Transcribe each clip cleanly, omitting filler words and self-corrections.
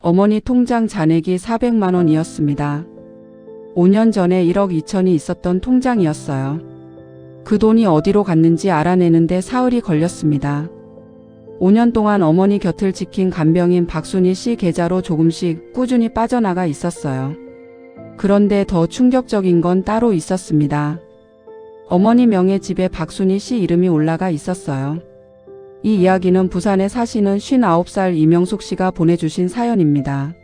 어머니 통장 잔액이 400만 원이었습니다. 5년 전에 1억 2천이 있었던 통장이었어요. 그 돈이 어디로 갔는지 알아내는데 사흘이 걸렸습니다. 5년 동안 어머니 곁을 지킨 간병인 박순희 씨 계좌로 조금씩 꾸준히 빠져나가 있었어요. 그런데 더 충격적인 건 따로 있었습니다. 어머니 명의 집에 박순희 씨 이름이 올라가 있었어요. 이 이야기는 부산에 사시는 59살 이명숙 씨가 보내주신 사연입니다.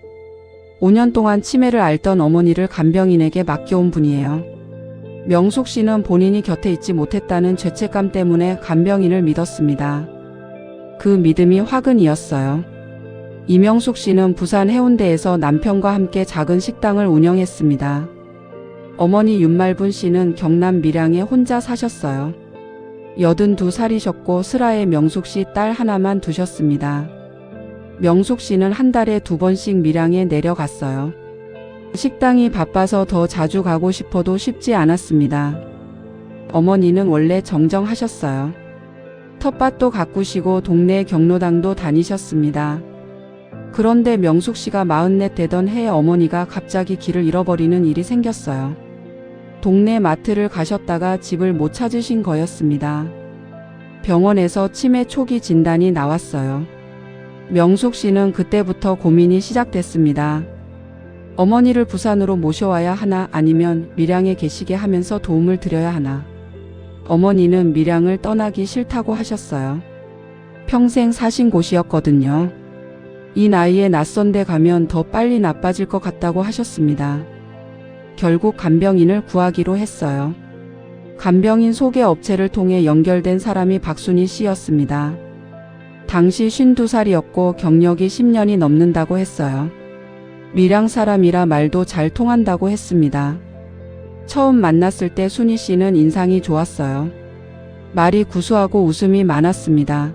5년 동안 치매를 앓던 어머니를 간병인에게 맡겨온 분이에요. 명숙 씨는 본인이 곁에 있지 못했다는 죄책감 때문에 간병인을 믿었습니다. 그 믿음이 화근이었어요. 이명숙 씨는 부산 해운대에서 남편과 함께 작은 식당을 운영했습니다. 어머니 윤말분 씨는 경남 밀양에 혼자 사셨어요. 82살이셨고 슬하에 명숙 씨 딸 하나만 두셨습니다. 명숙 씨는 한 달에 2번씩 밀양에 내려갔어요. 식당이 바빠서 더 자주 가고 싶어도 쉽지 않았습니다. 어머니는 원래 정정하셨어요. 텃밭도 가꾸시고 동네 경로당도 다니셨습니다. 그런데 명숙 씨가 44 되던 해에 어머니가 갑자기 길을 잃어버리는 일이 생겼어요. 동네 마트를 가셨다가 집을 못 찾으신 거였습니다. 병원에서 치매 초기 진단이 나왔어요. 명숙 씨는 그때부터 고민이 시작됐습니다. 어머니를 부산으로 모셔와야 하나 아니면 밀양에 계시게 하면서 도움을 드려야 하나. 어머니는 밀양을 떠나기 싫다고 하셨어요. 평생 사신 곳이었거든요. 이 나이에 낯선 데 가면 더 빨리 나빠질 것 같다고 하셨습니다. 결국 간병인을 구하기로 했어요. 간병인 소개 업체를 통해 연결된 사람이 박순희 씨였습니다. 당시 52살이었고 경력이 10년이 넘는다고 했어요. 밀양 사람이라 말도 잘 통한다고 했습니다. 처음 만났을 때 순희 씨는 인상이 좋았어요. 말이 구수하고 웃음이 많았습니다.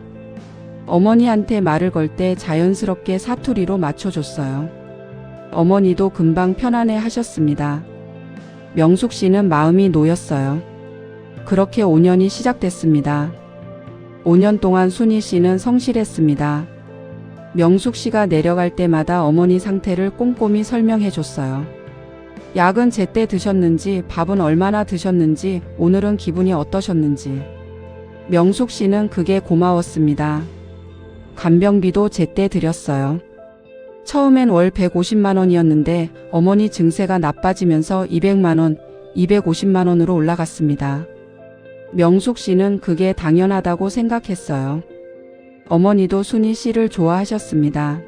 어머니한테 말을 걸 때 자연스럽게 사투리로 맞춰줬어요. 어머니도 금방 편안해 하셨습니다. 명숙 씨는 마음이 놓였어요. 그렇게 5년이 시작됐습니다. 5년 동안 순희 씨는 성실했습니다. 명숙 씨가 내려갈 때마다 어머니 상태를 꼼꼼히 설명해 줬어요. 약은 제때 드셨는지, 밥은 얼마나 드셨는지, 오늘은 기분이 어떠셨는지. 명숙 씨는 그게 고마웠습니다. 간병비도 제때 드렸어요. 처음엔 월 150만 원이었는데 어머니 증세가 나빠지면서 200만 원, 250만 원으로 올라갔습니다. 명숙 씨는 그게 당연하다고 생각했어요. 어머니도 순희 씨를 좋아하셨습니다.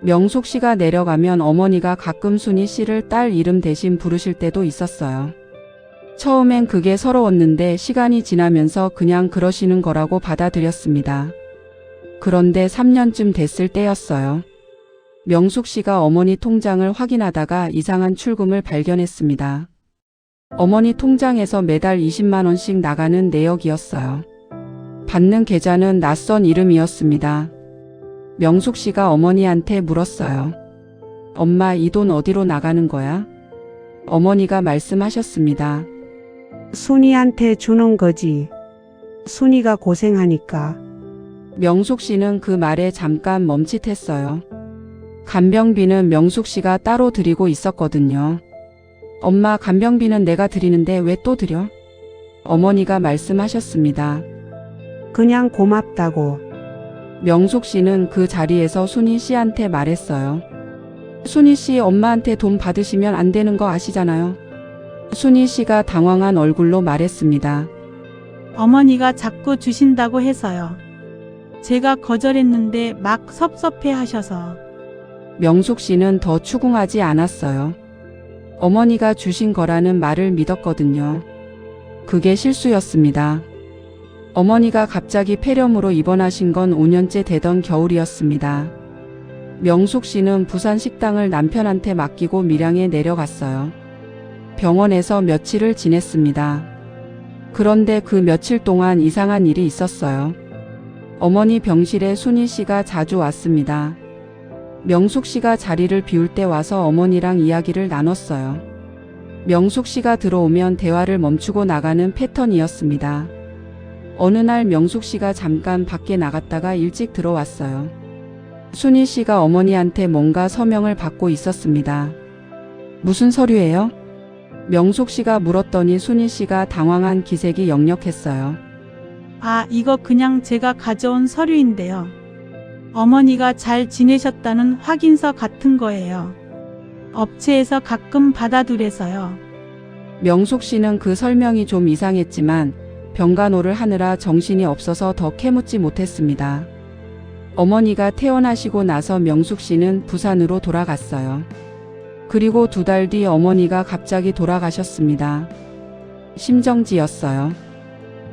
명숙 씨가 내려가면 어머니가 가끔 순희 씨를 딸 이름 대신 부르실 때도 있었어요. 처음엔 그게 서러웠는데 시간이 지나면서 그냥 그러시는 거라고 받아들였습니다. 그런데 3년쯤 됐을 때였어요. 명숙 씨가 어머니 통장을 확인하다가 이상한 출금을 발견했습니다. 어머니 통장에서 매달 20만 원씩 나가는 내역이었어요. 받는 계좌는 낯선 이름이었습니다. 명숙 씨가 어머니한테 물었어요. 엄마, 이 돈 어디로 나가는 거야? 어머니가 말씀하셨습니다. 순이한테 주는 거지. 순이가 고생하니까. 명숙 씨는 그 말에 잠깐 멈칫했어요. 간병비는 명숙 씨가 따로 드리고 있었거든요. 엄마, 간병비는 내가 드리는데 왜 또 드려? 어머니가 말씀하셨습니다. 그냥 고맙다고. 명숙 씨는 그 자리에서 순희 씨한테 말했어요. 순희 씨, 엄마한테 돈 받으시면 안 되는 거 아시잖아요. 순희 씨가 당황한 얼굴로 말했습니다. 어머니가 자꾸 주신다고 해서요. 제가 거절했는데 막 섭섭해 하셔서. 명숙 씨는 더 추궁하지 않았어요. 어머니가 주신 거라는 말을 믿었거든요. 그게 실수였습니다. 어머니가 갑자기 폐렴으로 입원하신 건 5년째 되던 겨울이었습니다. 명숙 씨는 부산 식당을 남편한테 맡기고 밀양에 내려갔어요. 병원에서 며칠을 지냈습니다. 그런데 그 며칠 동안 이상한 일이 있었어요. 어머니 병실에 순희 씨가 자주 왔습니다. 명숙 씨가 자리를 비울 때 와서 어머니랑 이야기를 나눴어요. 명숙 씨가 들어오면 대화를 멈추고 나가는 패턴이었습니다. 어느 날 명숙 씨가 잠깐 밖에 나갔다가 일찍 들어왔어요. 순희 씨가 어머니한테 뭔가 서명을 받고 있었습니다. 무슨 서류예요? 명숙 씨가 물었더니 순희 씨가 당황한 기색이 역력했어요. 아, 이거 그냥 제가 가져온 서류인데요. 어머니가 잘 지내셨다는 확인서 같은 거예요. 업체에서 가끔 받아두래서요. 명숙 씨는 그 설명이 좀 이상했지만 병간호를 하느라 정신이 없어서 더 캐묻지 못했습니다. 어머니가 퇴원하시고 나서 명숙 씨는 부산으로 돌아갔어요. 그리고 2달 뒤 어머니가 갑자기 돌아가셨습니다. 심정지였어요.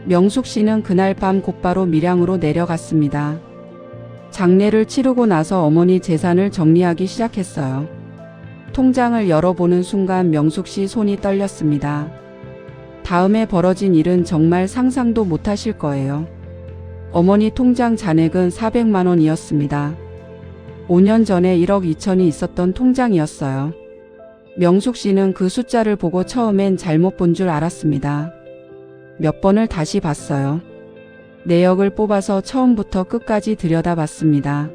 명숙 씨는 그날 밤 곧바로 밀양으로 내려갔습니다. 장례를 치르고 나서 어머니 재산을 정리하기 시작했어요. 통장을 열어보는 순간 명숙 씨 손이 떨렸습니다. 다음에 벌어진 일은 정말 상상도 못하실 거예요. 어머니 통장 잔액은 400만 원이었습니다. 5년 전에 1억 2천이 있었던 통장이었어요. 명숙 씨는 그 숫자를 보고 처음엔 잘못 본 줄 알았습니다. 몇 번을 다시 봤어요. 내역을 뽑아서 처음부터 끝까지 들여다봤습니다.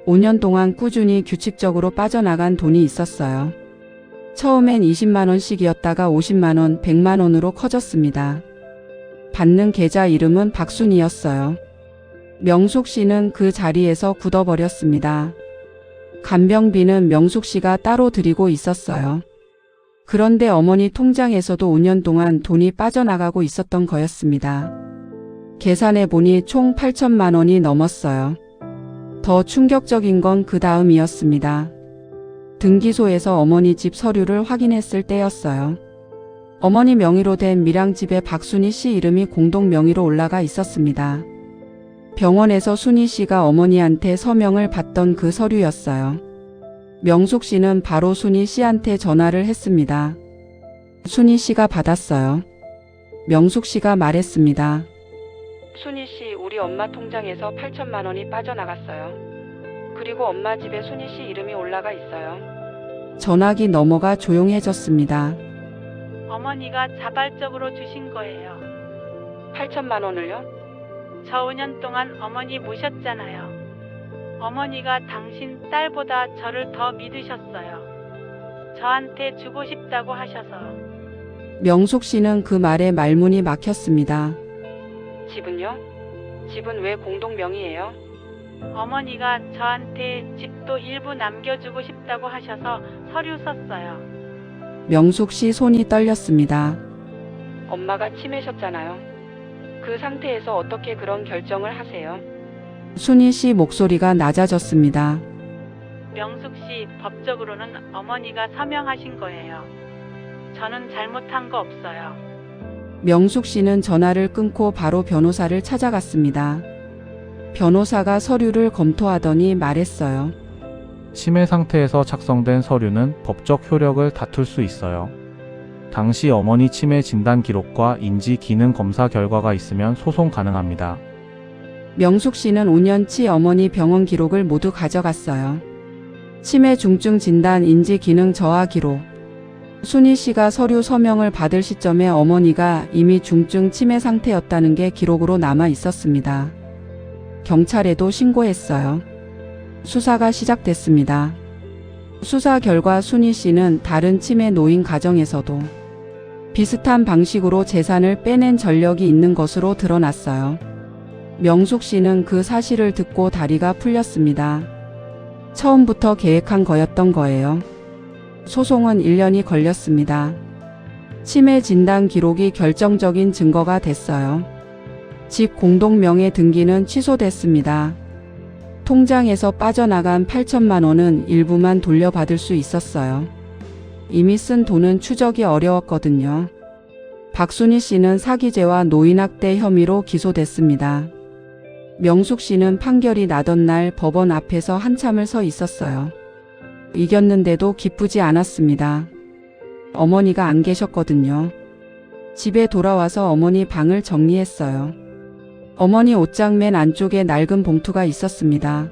5년 동안 꾸준히 규칙적으로 빠져나간 돈이 있었어요. 처음엔 20만 원씩이었다가 50만 원, 100만 원으로 커졌습니다. 받는 계좌 이름은 박순이었어요. 명숙 씨는 그 자리에서 굳어버렸습니다. 간병비는 명숙 씨가 따로 드리고 있었어요. 그런데 어머니 통장에서도 5년 동안 돈이 빠져나가고 있었던 거였습니다. 계산해 보니 총 8천만 원이 넘었어요. 더 충격적인 건 그 다음이었습니다. 등기소에서 어머니 집 서류를 확인했을 때였어요. 어머니 명의로 된 밀양집에 박순희 씨 이름이 공동 명의로 올라가 있었습니다. 병원에서 순희 씨가 어머니한테 서명을 받던 그 서류였어요. 명숙 씨는 바로 순희 씨한테 전화를 했습니다. 순희 씨가 받았어요. 명숙 씨가 말했습니다. 순희 씨, 우리 엄마 통장에서 8천만 원이 빠져나갔어요. 그리고 엄마 집에 순희 씨 이름이 올라가 있어요. 전화기 넘어가 조용해졌습니다. 어머니가 자발적으로 주신 거예요. 8천만 원을요? 저 5년 동안 어머니 모셨잖아요. 어머니가 당신 딸보다 저를 더 믿으셨어요. 저한테 주고 싶다고 하셔서. 명숙 씨는 그 말에 말문이 막혔습니다. 집은요? 집은 왜 공동 명의예요? 어머니가 저한테 집도 일부 남겨주고 싶다고 하셔서 서류 썼어요. 명숙 씨 손이 떨렸습니다. 엄마가 치매셨잖아요. 그 상태에서 어떻게 그런 결정을 하세요? 순희 씨 목소리가 낮아졌습니다. 명숙 씨, 법적으로는 어머니가 서명하신 거예요. 저는 잘못한 거 없어요. 명숙 씨는 전화를 끊고 바로 변호사를 찾아갔습니다. 변호사가 서류를 검토하더니 말했어요. 치매 상태에서 작성된 서류는 법적 효력을 다툴 수 있어요. 당시 어머니 치매 진단 기록과 인지 기능 검사 결과가 있으면 소송 가능합니다. 명숙 씨는 5년치 어머니 병원 기록을 모두 가져갔어요. 치매 중증 진단 인지 기능 저하 기록. 순희 씨가 서류 서명을 받을 시점에 어머니가 이미 중증 치매 상태였다는 게 기록으로 남아 있었습니다. 경찰에도 신고했어요. 수사가 시작됐습니다. 수사 결과 순희 씨는 다른 치매 노인 가정에서도 비슷한 방식으로 재산을 빼낸 전력이 있는 것으로 드러났어요. 명숙 씨는 그 사실을 듣고 다리가 풀렸습니다. 처음부터 계획한 거였던 거예요. 소송은 1년이 걸렸습니다. 치매 진단 기록이 결정적인 증거가 됐어요. 집 공동명의 등기는 취소됐습니다. 통장에서 빠져나간 8천만 원은 일부만 돌려받을 수 있었어요. 이미 쓴 돈은 추적이 어려웠거든요. 박순희 씨는 사기죄와 노인학대 혐의로 기소됐습니다. 명숙 씨는 판결이 나던 날 법원 앞에서 한참을 서 있었어요. 이겼는데도 기쁘지 않았습니다. 어머니가 안 계셨거든요. 집에 돌아와서 어머니 방을 정리했어요. 어머니 옷장 맨 안쪽에 낡은 봉투가 있었습니다.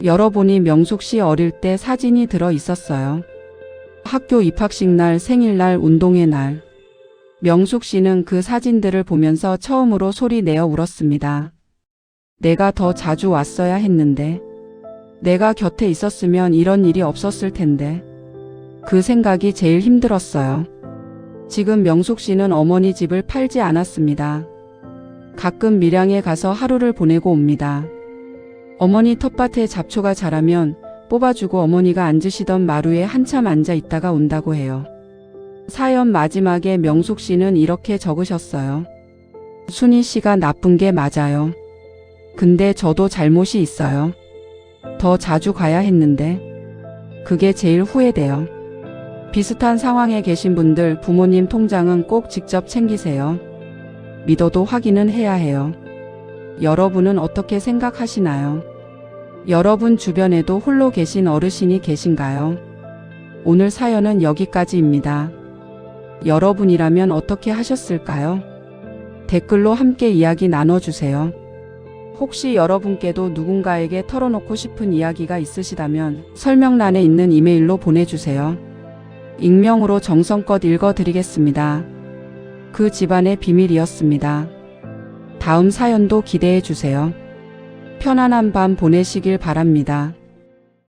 열어보니 명숙 씨 어릴 때 사진이 들어 있었어요. 학교 입학식 날, 생일날, 운동회 날. 명숙 씨는 그 사진들을 보면서 처음으로 소리 내어 울었습니다. 내가 더 자주 왔어야 했는데. 내가 곁에 있었으면 이런 일이 없었을 텐데. 그 생각이 제일 힘들었어요. 지금 명숙 씨는 어머니 집을 팔지 않았습니다. 가끔 밀양에 가서 하루를 보내고 옵니다. 어머니 텃밭에 잡초가 자라면 뽑아주고 어머니가 앉으시던 마루에 한참 앉아 있다가 온다고 해요. 사연 마지막에 명숙 씨는 이렇게 적으셨어요. 순희 씨가 나쁜 게 맞아요. 근데 저도 잘못이 있어요. 더 자주 가야 했는데. 그게 제일 후회돼요. 비슷한 상황에 계신 분들 부모님 통장은 꼭 직접 챙기세요. 믿어도 확인은 해야 해요. 여러분은 어떻게 생각하시나요? 여러분 주변에도 홀로 계신 어르신이 계신가요? 오늘 사연은 여기까지입니다. 여러분이라면 어떻게 하셨을까요? 댓글로 함께 이야기 나눠주세요. 혹시 여러분께도 누군가에게 털어놓고 싶은 이야기가 있으시다면 설명란에 있는 이메일로 보내주세요. 익명으로 정성껏 읽어드리겠습니다. 그 집안의 비밀이었습니다. 다음 사연도 기대해 주세요. 편안한 밤 보내시길 바랍니다.